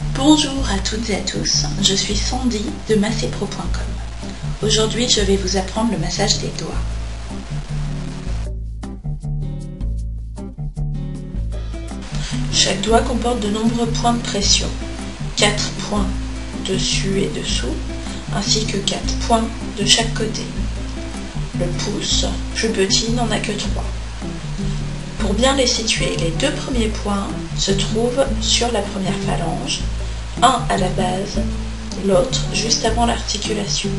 Bonjour à toutes et à tous, je suis Sandy de massepro.com. Aujourd'hui, je vais vous apprendre le massage des doigts. Chaque doigt comporte de nombreux points de pression, 4 points dessus et dessous, ainsi que 4 points de chaque côté. Le pouce, plus petit, n'en a que 3. Pour bien les situer, les 2 premiers points se trouvent sur la première phalange, un à la base, l'autre juste avant l'articulation.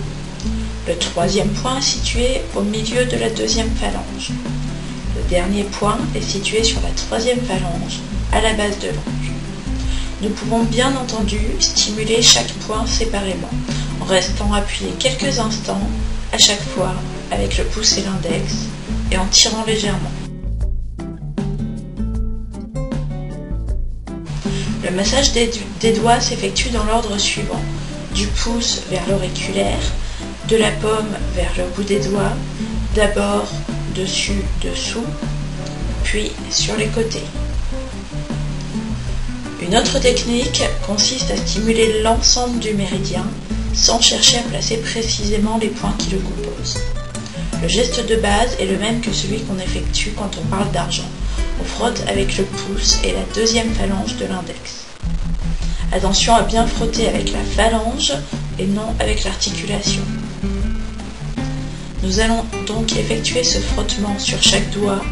Le 3e point est situé au milieu de la 2e phalange. Le dernier point est situé sur la 3e phalange, à la base de l'ange. Nous pouvons bien entendu stimuler chaque point séparément, en restant appuyé quelques instants à chaque fois avec le pouce et l'index, et en tirant légèrement. Le massage des doigts s'effectue dans l'ordre suivant: du pouce vers l'auriculaire, de la paume vers le bout des doigts, d'abord dessus, dessous, puis sur les côtés. Une autre technique consiste à stimuler l'ensemble du méridien sans chercher à placer précisément les points qui le composent. Le geste de base est le même que celui qu'on effectue quand on parle d'argent. On frotte avec le pouce et la 2e phalange de l'index. Attention à bien frotter avec la phalange et non avec l'articulation. Nous allons donc effectuer ce frottement sur chaque doigt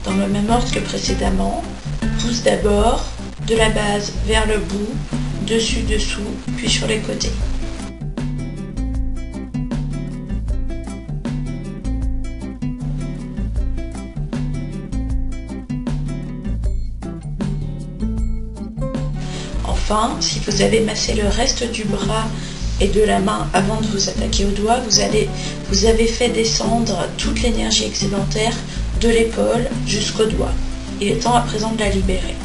dans le même ordre que précédemment. Pouce d'abord, de la base vers le bout, dessus, dessous, puis sur les côtés. Enfin, si vous avez massé le reste du bras et de la main avant de vous attaquer au doigt, vous avez fait descendre toute l'énergie excédentaire de l'épaule jusqu'au doigt. Il est temps à présent de la libérer.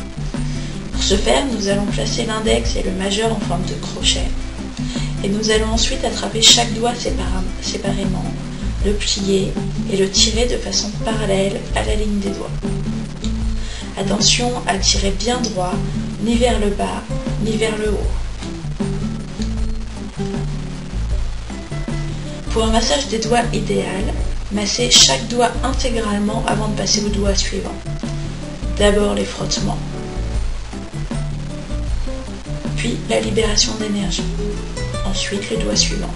Pour ce faire, nous allons placer l'index et le majeur en forme de crochet, et nous allons ensuite attraper chaque doigt séparément, le plier et le tirer de façon parallèle à la ligne des doigts. Attention à tirer bien droit, ni vers le bas, ni vers le haut. Pour un massage des doigts idéal, massez chaque doigt intégralement avant de passer au doigt suivant. D'abord les frottements, puis la libération d'énergie, ensuite le doigt suivant.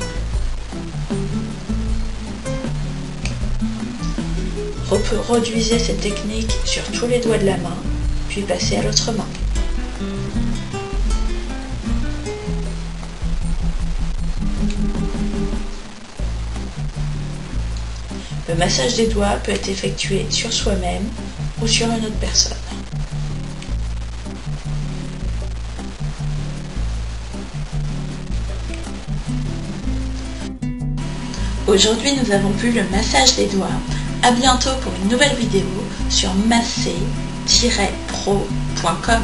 Reproduisez cette technique sur tous les doigts de la main, puis passez à l'autre main. Le massage des doigts peut être effectué sur soi-même ou sur une autre personne. Aujourd'hui, nous avons vu le massage des doigts. À bientôt pour une nouvelle vidéo sur massé-pro.com.